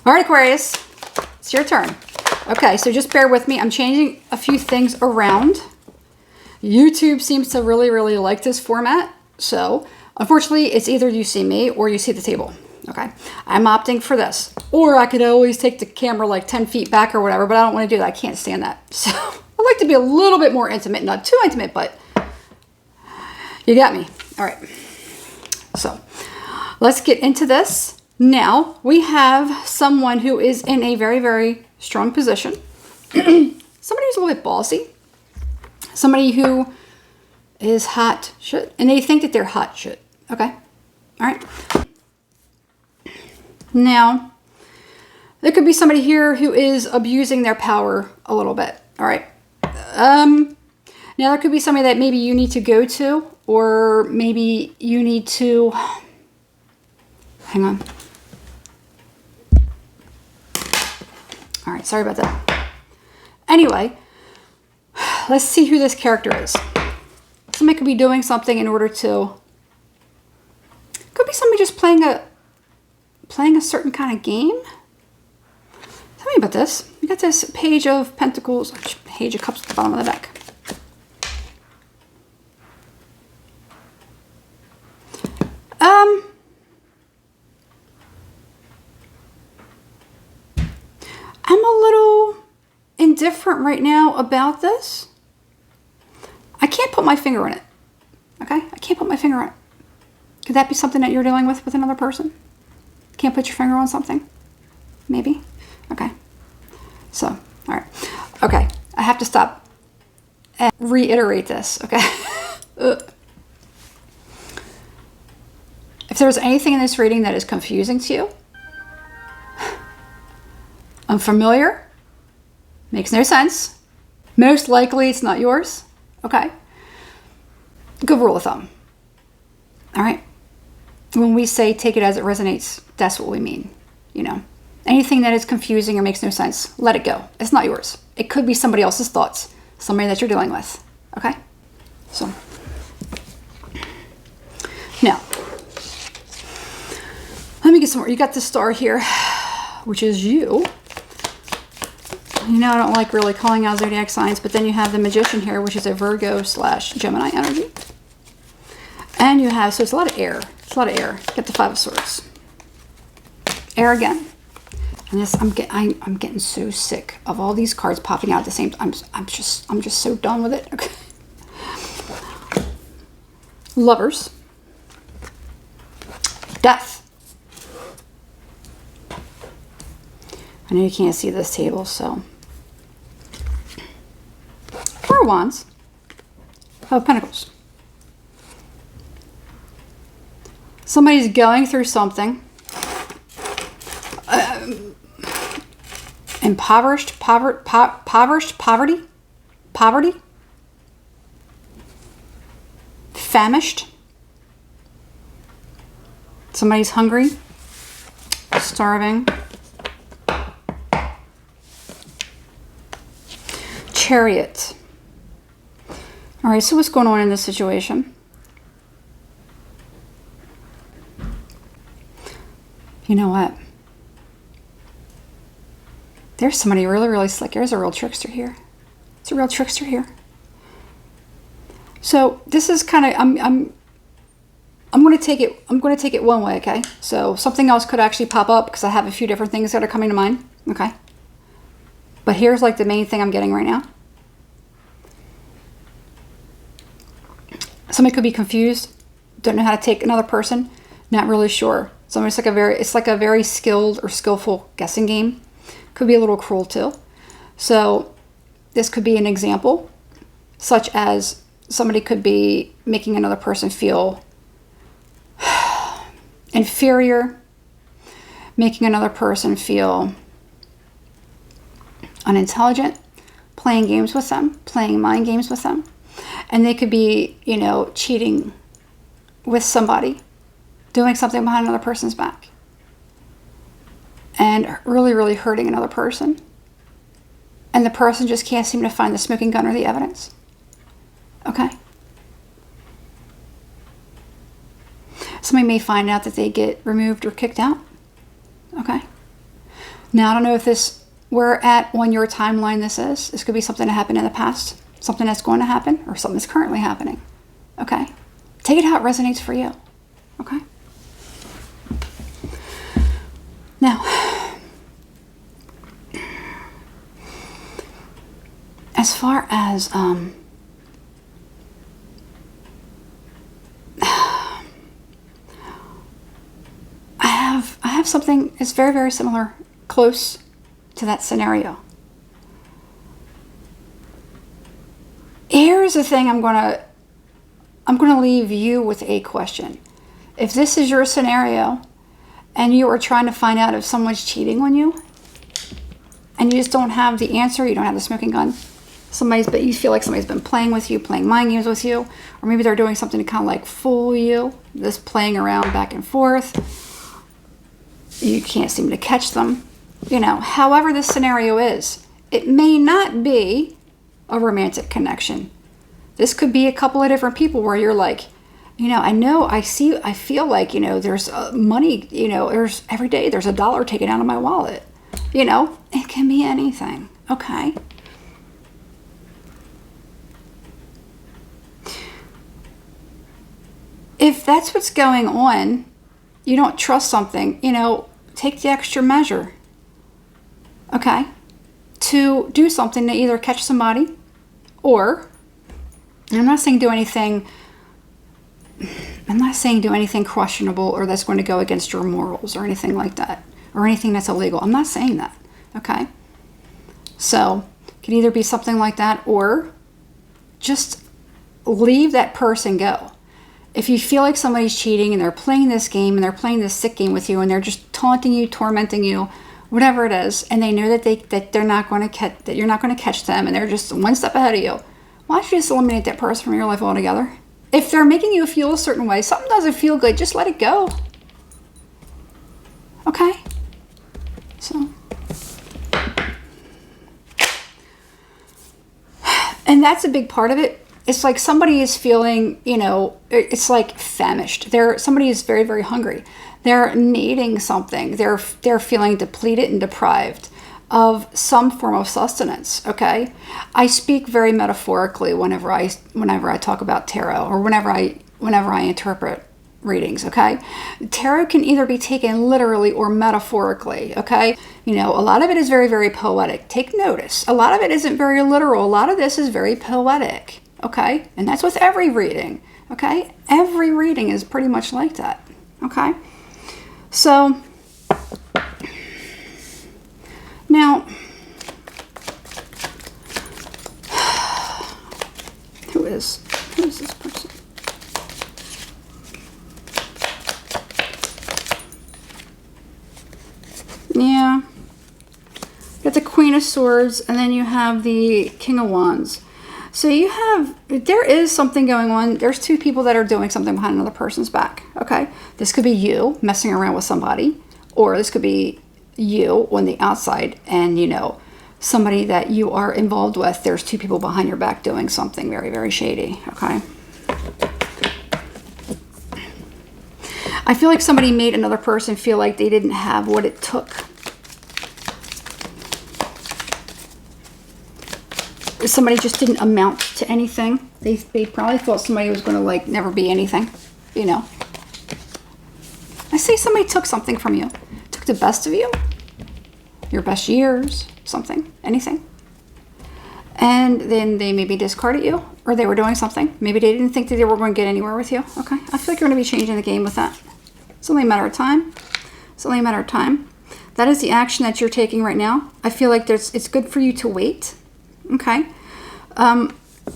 All right, Aquarius, it's your turn. Okay, so just bear with me. I'm changing a few things around. YouTube seems to really, really like this format. So unfortunately, it's either you see me or you see the table. Okay, I'm opting for this. Or I could always take the camera like 10 feet back or whatever, but I don't want to do that. I can't stand that. So I like to be a little bit more intimate. Not too intimate, but you got me. All right. So let's get into this. Now we have someone who is in a very, very strong position. Somebody who's a little bit bossy. Somebody who is hot shit. And they think that they're hot shit. Okay. All right. Now, there could be somebody here who is abusing their power a little bit. All right. Now, there could be somebody that maybe you need to go to, or maybe you need to... Hang on. All right. Sorry about that. Anyway, let's see who this character is. Somebody could be doing something in order to... Could be somebody just playing a certain kind of game. Tell me about this. We got this Page of Pentacles, Page of Cups at the bottom of the deck. I'm a little indifferent right now about this. I can't put my finger on it. Okay? I can't put my finger on it. Could that be something that you're dealing with another person? Can't put your finger on something? Maybe? Okay. So, all right. Okay. I have to stop and reiterate this, okay? If there's anything in this reading that is confusing to you, unfamiliar, makes no sense, most likely it's not yours, okay? Good rule of thumb. All right? When we say take it as it resonates, that's what we mean. You know, anything that is confusing or makes no sense, let it go. It's not yours. It could be somebody else's thoughts, somebody that you're dealing with. Okay? So, now, let me get some more. You got the star here, which is you. You know, I don't like really calling out zodiac signs, but then you have the Magician here, which is a Virgo/Gemini energy. And you have, so it's a lot of air. It's a lot of air. Get the Five of Swords. Air again. And this, I'm getting so sick of all these cards popping out at the same time. I'm just so done with it. Okay. Lovers. Death. I know you can't see this table, so. Four of Wands. Five of Pentacles. Somebody's going through something. Impoverished, poverty, famished. Somebody's hungry, starving. Chariot. All right, so what's going on in this situation? You know what? There's somebody really, really slick. There's a real trickster here. It's a real trickster here. So this is kind of, I'm going to take it one way, okay? So something else could actually pop up because I have a few different things that are coming to mind, okay? But here's like the main thing I'm getting right now. Somebody could be confused, don't know how to take another person, not really sure. So it's like a very skilled or skillful guessing game. Could be a little cruel too. So this could be an example, such as somebody could be making another person feel inferior, making another person feel unintelligent, playing games with them, playing mind games with them. And they could be, you know, cheating with somebody, doing something behind another person's back, and really, really hurting another person. And the person just can't seem to find the smoking gun or the evidence. Okay? Somebody may find out that they get removed or kicked out. Okay? Now, I don't know if where at on your timeline this is. This could be something that happened in the past, something that's going to happen, or something that's currently happening. Okay? Take it how it resonates for you. Okay? Now, as far as I have something that's very, very similar, close to that scenario. Here's the thing, I'm gonna leave you with a question. If this is your scenario and you are trying to find out if someone's cheating on you and you just don't have the answer, you don't have the smoking gun, but you feel like somebody's been playing with you, playing mind games with you, or maybe they're doing something to kind of like fool you, this playing around back and forth, you can't seem to catch them. However this scenario is, it may not be a romantic connection. This could be a couple of different people where you're like, I feel like, there's money, there's every day there's $1 taken out of my wallet. It can be anything. Okay. If that's what's going on, you don't trust something, take the extra measure. Okay? To do something to either catch somebody or, and I'm not saying do anything questionable or that's going to go against your morals or anything like that, or anything that's illegal. I'm not saying that. Okay? So, it can either be something like that or just leave that person go. If you feel like somebody's cheating and they're playing this game and they're playing this sick game with you and they're just taunting you, tormenting you, whatever it is, and they know that you're not going to catch them and they're just one step ahead of you, why don't you just eliminate that person from your life altogether? If they're making you feel a certain way, something doesn't feel good, just let it go. Okay? So, and that's a big part of it. It's like somebody is feeling, it's like famished. Somebody is very, very hungry. They're needing something. They're feeling depleted and deprived of some form of sustenance. Okay, I speak very metaphorically whenever I talk about tarot or whenever I interpret readings. Okay, tarot can either be taken literally or metaphorically. Okay, a lot of it is very, very poetic. Take notice. A lot of it isn't very literal. A lot of this is very poetic. Okay, and that's with every reading. Okay, every reading is pretty much like that. Okay, so now who is this person? Yeah, you got the Queen of Swords, and then you have the King of Wands. So there is something going on. There's two people that are doing something behind another person's back. Okay, this could be you messing around with somebody, or this could be you on the outside, and somebody that you are involved with. There's two people behind your back doing something very, very shady. Okay. I feel like somebody made another person feel like they didn't have what it took. Somebody just didn't amount to anything. They probably thought somebody was going to never be anything. I say somebody took something from you. Took the best of you. Your best years. Something. Anything. And then they maybe discarded you. Or they were doing something. Maybe they didn't think that they were going to get anywhere with you. Okay. I feel like you're going to be changing the game with that. It's only a matter of time. It's only a matter of time. That is the action that you're taking right now. I feel like it's good for you to wait. Okay.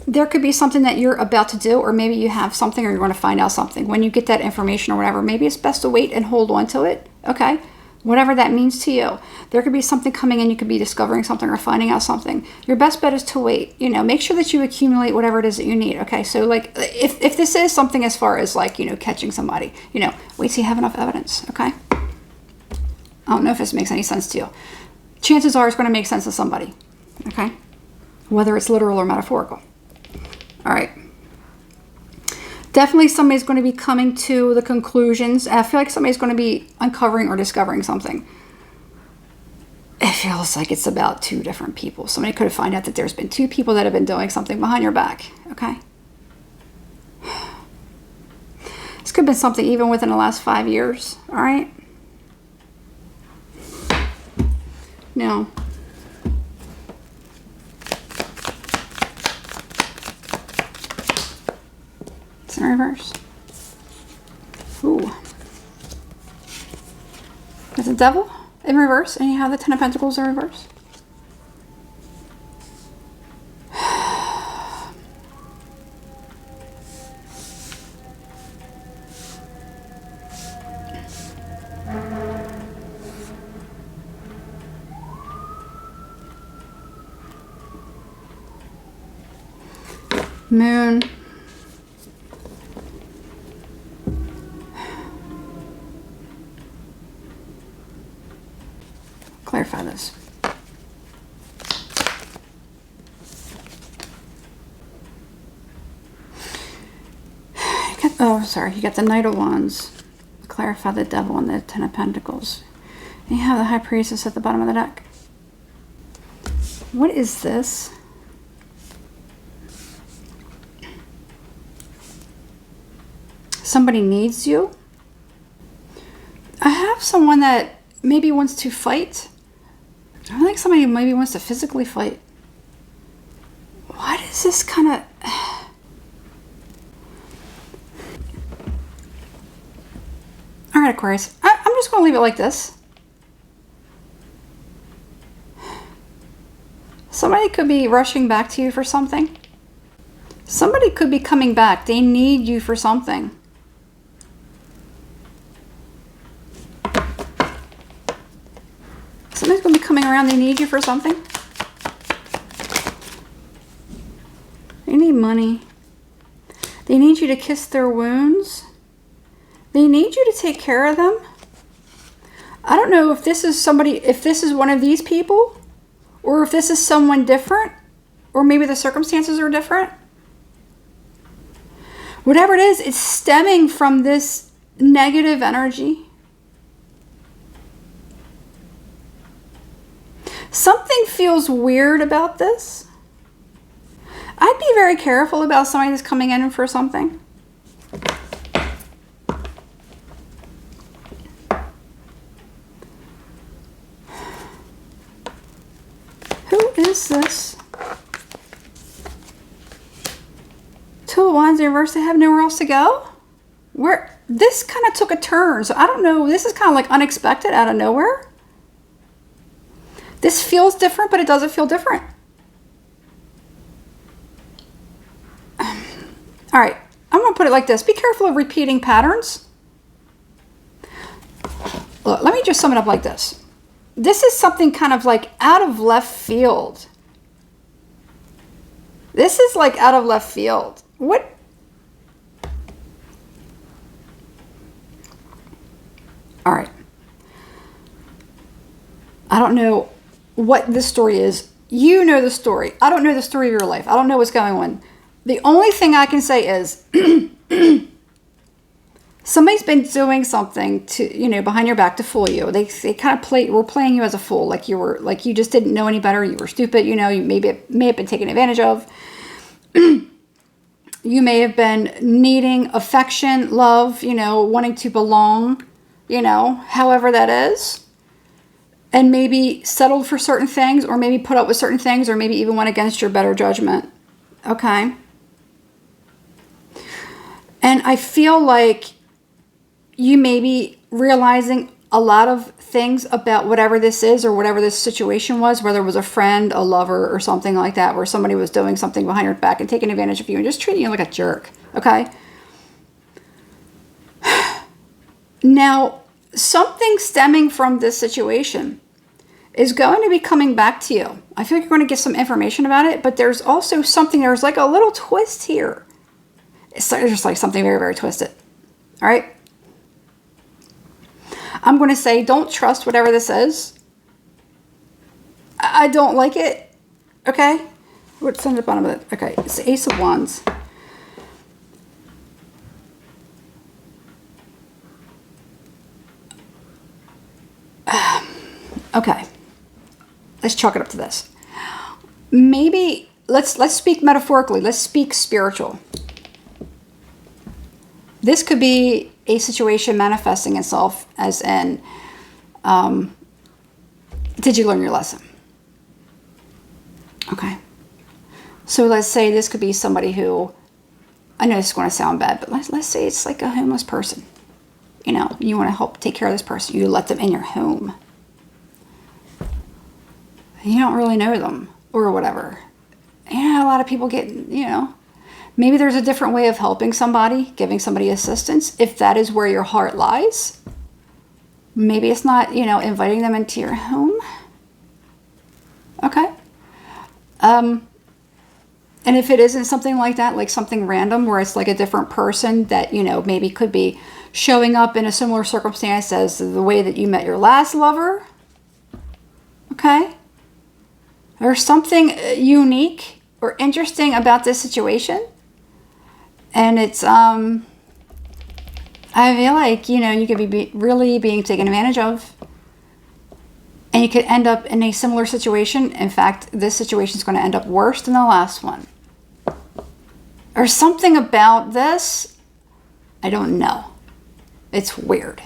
There could be something that you're about to do, or maybe you have something or you're going to find out something. When you get that information or whatever, maybe it's best to wait and hold on to it. Okay. Whatever that means to you. There could be something coming in. You could be discovering something or finding out something. Your best bet is to wait. Make sure that you accumulate whatever it is that you need. Okay. So if this is something as far as catching somebody, wait till you have enough evidence. Okay. I don't know if this makes any sense to you. Chances are it's going to make sense to somebody. Okay. Whether it's literal or metaphorical. All right. Definitely somebody's going to be coming to the conclusions. I feel like somebody's going to be uncovering or discovering something. it feels like it's about two different people. Somebody could have found out that there's been two people that have been doing something behind your back. Okay. This could have been something even within the last 5 years. All right. Now, it's in reverse. Ooh. There's a devil in reverse, and you have the Ten of Pentacles in reverse. Moon. Clarify this. Oh, sorry. You got the Knight of Wands. Clarify the Devil and the Ten of Pentacles. And you have the High Priestess at the bottom of the deck. What is this? Somebody needs you. I have someone that maybe wants to fight. I think somebody maybe wants to physically fight. What is this kind of... All right, Aquarius. I'm just going to leave it like this. Somebody could be rushing back to you for something. Somebody could be coming back. They need you for something. Somebody's going to be coming around. They need you for something. They need money. They need you to kiss their wounds. They need you to take care of them. I don't know if this is somebody, if this is one of these people, or if this is someone different, or maybe the circumstances are different. Whatever it is, it's stemming from this negative energy. Something feels weird about this. I'd be very careful about somebody that's coming in for something. Who is this? Two of Wands in reverse. They have nowhere else to go? Where this kind of took a turn. So I don't know. This is kind of like unexpected out of nowhere. This feels different, but it doesn't feel different. All right, I'm going to put it like this. Be careful of repeating patterns. Look, let me just sum it up like this. This is something kind of like out of left field. This is like out of left field. What? All right. I don't know what this story is. You know the story. I don't know the story of your life. I don't know what's going on. The only thing I can say is somebody's been doing something to, you know, behind your back to fool you. They kind of were playing you as a fool, like you just didn't know any better. You were stupid. You know, you may have been taken advantage of. You may have been needing affection, love, you know, wanting to belong, you know, however that is. And maybe settled for certain things, or maybe put up with certain things, or maybe even went against your better judgment. Okay? And I feel like you may be realizing a lot of things about whatever this is, or whatever this situation was, whether it was a friend, a lover, or something like that, where somebody was doing something behind your back and taking advantage of you and just treating you like a jerk. Okay? Now, something stemming from this situation is going to be coming back to you. I feel like you're going to get some information about it, but there's also something, there's like a little twist here. It's just like something very, very twisted. All right? I'm going to say, don't trust whatever this is. I don't like it. Okay? What's on the bottom of it? Okay, it's the Ace of Wands. Okay. let's chalk it up to this. Maybe let's speak metaphorically. Let's speak spiritual. This could be a situation manifesting itself as in, did you learn your lesson? Okay. So let's say this could be somebody who, I know this is going to sound bad, but let's say it's like a homeless person. You know, you want to help take care of this person. You let them in your home. You don't really know them or whatever. And a lot of people get, you know, maybe there's a different way of helping somebody, giving somebody assistance. If that is where your heart lies, maybe it's not, you know, inviting them into your home. Okay. And if it isn't something like that, like something random where it's like a different person that, you know, maybe could be showing up in a similar circumstance as the way that you met your last lover. Okay. There's something unique or interesting about this situation. And it's, I feel like, you know, you could be really being taken advantage of. And you could end up in a similar situation. In fact, this situation is going to end up worse than the last one. There's something about this. I don't know. It's weird.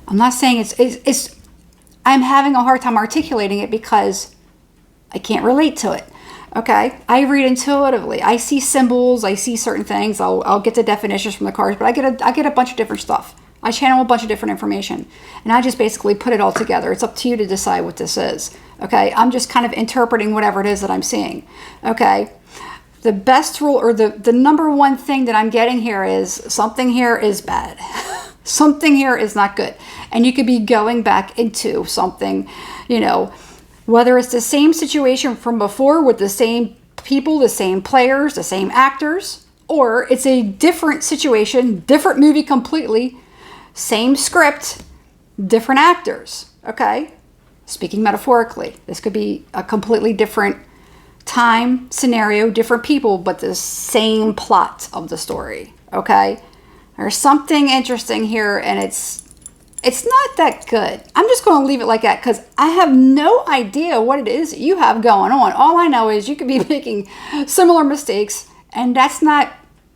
I'm not saying it's I'm having a hard time articulating it because I can't relate to it. Okay, I read intuitively. I see symbols. I see certain things. I'll get the definitions from the cards, but I get a bunch of different stuff. I channel a bunch of different information, and I just basically put it all together. It's up to you to decide what this is. Okay, I'm just kind of interpreting whatever it is that I'm seeing. Okay, the best rule or the number one thing that I'm getting here is something here is bad. Something here is not good, and you could be going back into something, you know. Whether it's the same situation from before with the same people, the same players, the same actors, or it's a different situation, different movie completely, same script, different actors, okay? Speaking metaphorically, this could be a completely different time, scenario, different people, but the same plot of the story, okay? There's something interesting here, and it's not that good. I'm just going to leave it like that because I have no idea what it is that you have going on. All I know is you could be making similar mistakes, and that's not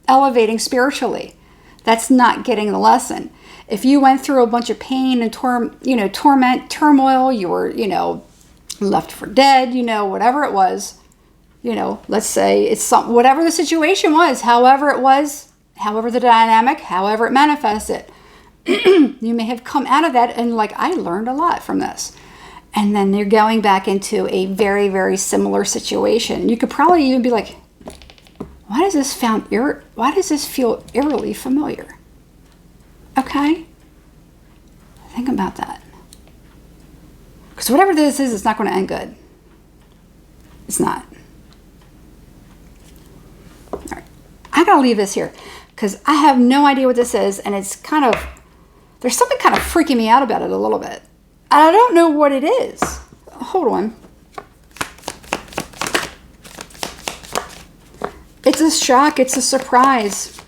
elevating spiritually. That's not getting the lesson. If you went through a bunch of pain and torment, turmoil, you were, you know, left for dead, you know, whatever it was, you know, let's say it's whatever the situation was, however it was, however the dynamic, however it manifested. You may have come out of that and like, I learned a lot from this. And then you're going back into a very, very similar situation. You could probably even be like, why does this feel eerily familiar? Okay? Think about that. Because whatever this is, it's not going to end good. It's not. All right. I got to leave this here because I have no idea what this is, and it's kind of, there's something kind of freaking me out about it a little bit. I don't know what it is. Hold on. It's a shock. It's a surprise.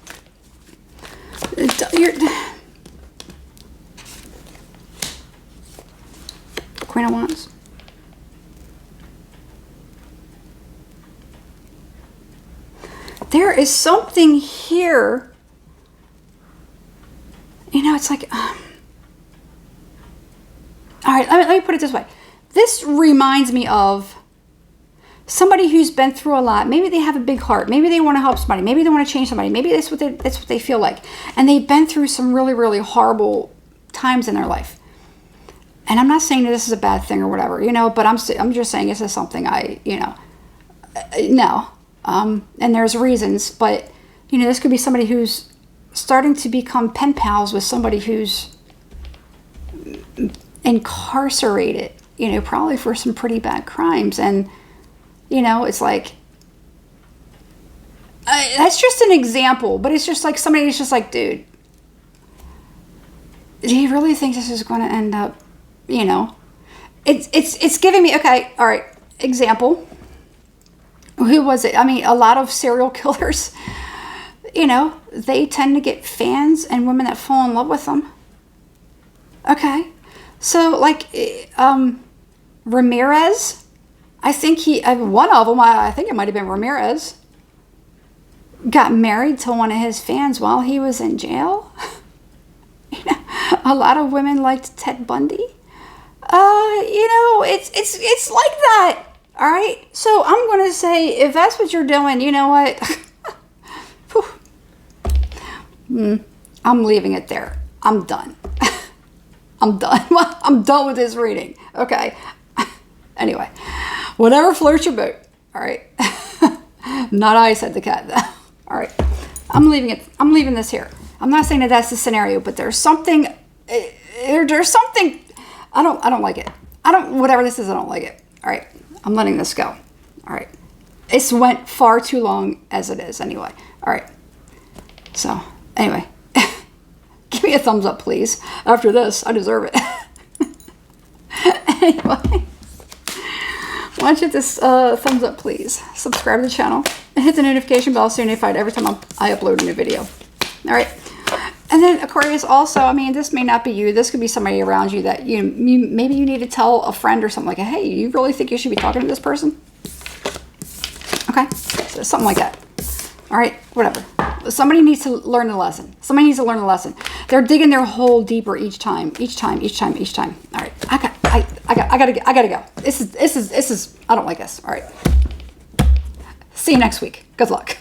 Queen of Wands. There is something here. You know, it's like, all right, let me put it this way. This reminds me of somebody who's been through a lot. Maybe they have a big heart. Maybe they want to help somebody. Maybe they want to change somebody. Maybe that's what they feel like. And they've been through some really, really horrible times in their life. And I'm not saying that this is a bad thing or whatever, you know, but I'm just saying this is something no. And there's reasons, but, you know, this could be somebody who's starting to become pen pals with somebody who's incarcerated, you know, probably for some pretty bad crimes. And, you know, it's like, that's just an example, but it's just like somebody who's just like, dude, do you really think this is going to end up, you know, it's giving me, okay, all right, example. Who was it? I mean, a lot of serial killers, you know, they tend to get fans and women that fall in love with them. Okay. So, like, Ramirez, I think one of them, I think it might have been Ramirez, got married to one of his fans while he was in jail. You know, a lot of women liked Ted Bundy. You know, it's like that. All right. So I'm going to say, if that's what you're doing, you know what? I'm leaving it there. I'm done. I'm done. I'm done with this reading. Okay. Anyway, whatever floats your boat. All right. Not I, said the cat, though. All right. I'm leaving it. I'm leaving this here. I'm not saying that that's the scenario, but there's something. There's something. I don't like it. Whatever this is, I don't like it. All right. I'm letting this go. All right. It's went far too long as it is anyway. All right. So, anyway. Give me a thumbs up, please. After this, I deserve it. Anyway. Why don't you hit this thumbs up, please. Subscribe to the channel. And hit the notification bell so you're notified every time I upload a new video. All right. And then Aquarius also, I mean, this may not be you. This could be somebody around you that maybe you need to tell a friend or something like, hey, you really think you should be talking to this person? Okay. So something like that. All right. Whatever. Somebody needs to learn the lesson. Somebody needs to learn the lesson. They're digging their hole deeper each time. All right. I gotta go. This is, I don't like this. All right. See you next week. Good luck.